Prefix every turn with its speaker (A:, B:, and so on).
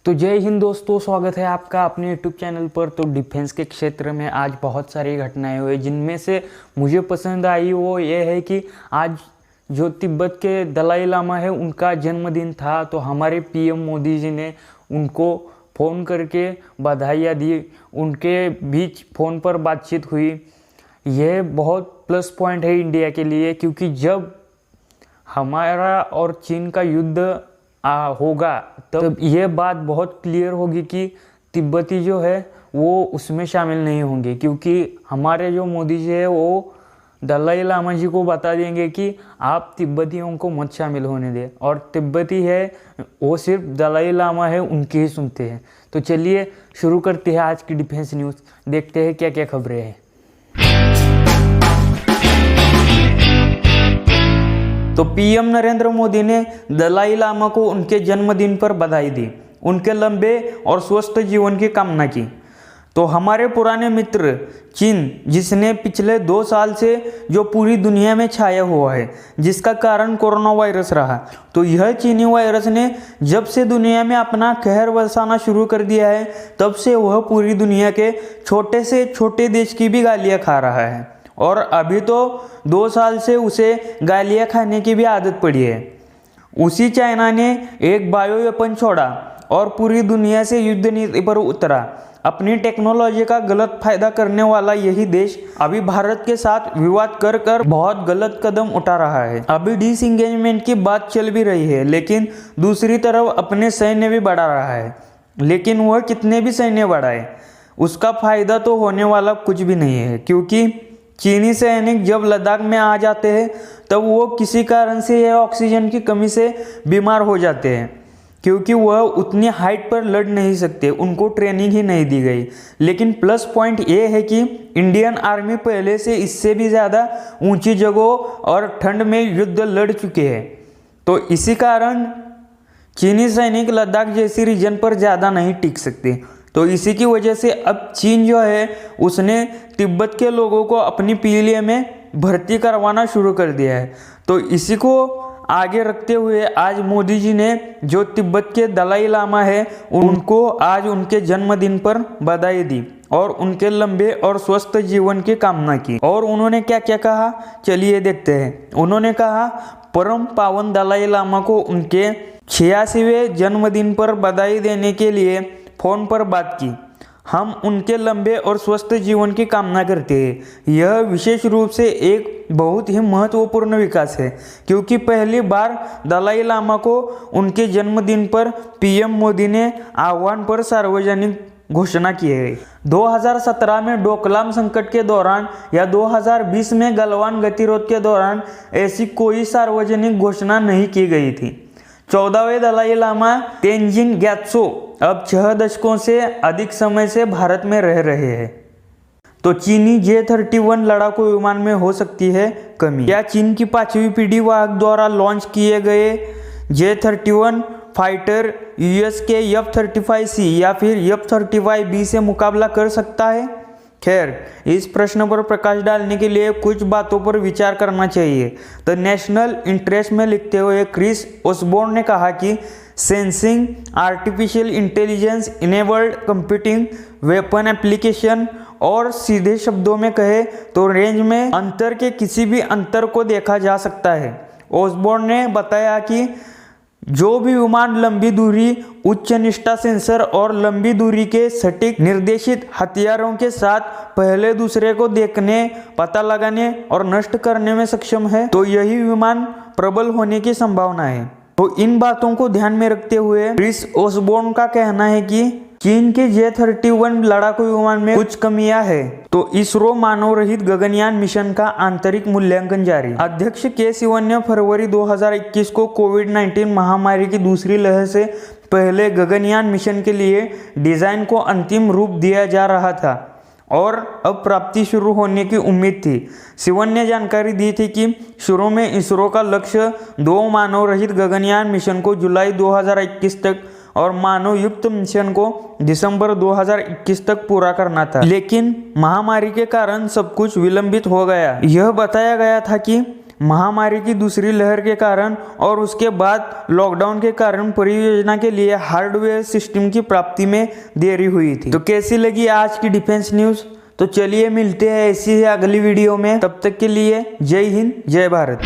A: तो जय हिंद दोस्तों, स्वागत है आपका अपने यूट्यूब चैनल पर। तो डिफेंस के क्षेत्र में आज बहुत सारी घटनाएं हुई, जिनमें से मुझे पसंद आई वो ये है कि आज जो तिब्बत के दलाई लामा है उनका जन्मदिन था। तो हमारे पीएम मोदी जी ने उनको फ़ोन करके बधाइयाँ दी, उनके बीच फ़ोन पर बातचीत हुई। यह बहुत प्लस पॉइंट है इंडिया के लिए, क्योंकि जब हमारा और चीन का युद्ध होगा तब ये बात बहुत क्लियर होगी कि तिब्बती जो है वो उसमें शामिल नहीं होंगे, क्योंकि हमारे जो मोदी जी है वो दलाई लामा जी को बता देंगे कि आप तिब्बतियों को मत शामिल होने दें, और तिब्बती है वो सिर्फ दलाई लामा है उनकी ही सुनते हैं। तो चलिए शुरू करते हैं आज की डिफेंस न्यूज़, देखते हैं क्या क्या खबरें हैं। तो पीएम नरेंद्र मोदी ने दलाई लामा को उनके जन्मदिन पर बधाई दी, उनके लंबे और स्वस्थ जीवन की कामना की। तो हमारे पुराने मित्र चीन, जिसने पिछले 2 साल से जो पूरी दुनिया में छाया हुआ है, जिसका कारण कोरोना वायरस रहा, तो यह चीनी वायरस ने जब से दुनिया में अपना कहर बरसाना शुरू कर दिया है, तब से वह पूरी दुनिया के छोटे से छोटे देश की भी गालियाँ खा रहा है। और अभी तो 2 साल से उसे गालियाँ खाने की भी आदत पड़ी है। उसी चाइना ने एक बायो वेपन छोड़ा और पूरी दुनिया से युद्ध नीति पर उतरा। अपनी टेक्नोलॉजी का गलत फायदा करने वाला यही देश अभी भारत के साथ विवाद कर कर बहुत गलत कदम उठा रहा है। अभी डिसएंगेजमेंट की बात चल भी रही है, लेकिन दूसरी तरफ अपने सैन्य भी बढ़ा रहा है। लेकिन वह कितने भी सैन्य बढ़ाए, उसका फायदा तो होने वाला कुछ भी नहीं है, क्योंकि चीनी सैनिक जब लद्दाख में आ जाते हैं तब वो किसी कारण से यह ऑक्सीजन की कमी से बीमार हो जाते हैं, क्योंकि वह उतनी हाइट पर लड़ नहीं सकते, उनको ट्रेनिंग ही नहीं दी गई। लेकिन प्लस पॉइंट ये है कि इंडियन आर्मी पहले से इससे भी ज़्यादा ऊंची जगहों और ठंड में युद्ध लड़ चुके हैं। तो इसी कारण चीनी सैनिक लद्दाख जैसी रीजन पर ज़्यादा नहीं टिक सकते। तो इसी की वजह से अब चीन जो है उसने तिब्बत के लोगों को अपनी पीएलए में भर्ती करवाना शुरू कर दिया है। तो इसी को आगे रखते हुए आज मोदी जी ने जो तिब्बत के दलाई लामा है उनको आज उनके जन्मदिन पर बधाई दी और उनके लंबे और स्वस्थ जीवन की कामना की। और उन्होंने क्या क्या कहा, चलिए देखते हैं। उन्होंने कहा, परम पावन दलाई लामा को उनके 86वें जन्मदिन पर बधाई देने के लिए फ़ोन पर बात की। हम उनके लंबे और स्वस्थ जीवन की कामना करते हैं। यह विशेष रूप से एक बहुत ही महत्वपूर्ण विकास है, क्योंकि पहली बार दलाई लामा को उनके जन्मदिन पर पीएम मोदी ने आह्वान पर सार्वजनिक घोषणा की है। 2017 में डोकलाम संकट के दौरान या 2020 में गलवान गतिरोध के दौरान ऐसी कोई सार्वजनिक घोषणा नहीं की गई थी। 14वें दलाई लामा तेंजिन ग्यात्सो अब 6 दशकों से अधिक समय से भारत में रह रहे हैं। तो चीनी J-31 लड़ाकू विमान में हो सकती है कमी। क्या चीन की 5वीं पीढ़ी वाहक द्वारा लॉन्च किए गए J-31 फाइटर यूएस के F-35C या फिर F-35B से मुकाबला कर सकता है? खैर, इस प्रश्न पर प्रकाश डालने के लिए कुछ बातों पर विचार करना चाहिए। द नेशनल इंटरेस्ट में लिखते हुए क्रिस ओसबोर्न ने कहा कि sensing, artificial intelligence enabled computing, weapon application, और सीधे शब्दों में कहे तो रेंज में अंतर के किसी भी अंतर को देखा जा सकता है। ओसबोर्न ने बताया कि जो भी विमान लंबी दूरी, उच्च निष्ठा सेंसर और लंबी दूरी के सटीक निर्देशित हथियारों के साथ पहले दूसरे को देखने, पता लगाने और नष्ट करने में सक्षम है, तो यही विमान प्रबल होने की संभावना है। तो इन बातों को ध्यान में रखते हुए क्रिस ओसबोर्न का कहना है कि चीन के J-31 लड़ाकू विमान में कुछ कमियां हैं। तो इसरो मानव रहित गगनयान मिशन का आंतरिक मूल्यांकन जारी। अध्यक्ष के सिवन ने फरवरी 2021 को कोविड-19 महामारी की दूसरी लहर से पहले गगनयान मिशन के लिए डिजाइन को अंतिम रूप दिया जा रहा था और अब प्राप्ति शुरू होने की उम्मीद थी। सिवन ने जानकारी दी थी कि शुरू में इसरो का लक्ष्य 2 मानव रहित गगनयान मिशन को जुलाई 2021 तक और मानव युक्त मिशन को दिसंबर 2021 तक पूरा करना था, लेकिन महामारी के कारण सब कुछ विलंबित हो गया। यह बताया गया था कि महामारी की दूसरी लहर के कारण और उसके बाद लॉकडाउन के कारण परियोजना के लिए हार्डवेयर सिस्टम की प्राप्ति में देरी हुई थी। तो कैसी लगी आज की डिफेंस न्यूज़? तो चलिए मिलते हैं ऐसी ही अगली वीडियो में। तब तक के लिए जय हिंद, जय भारत।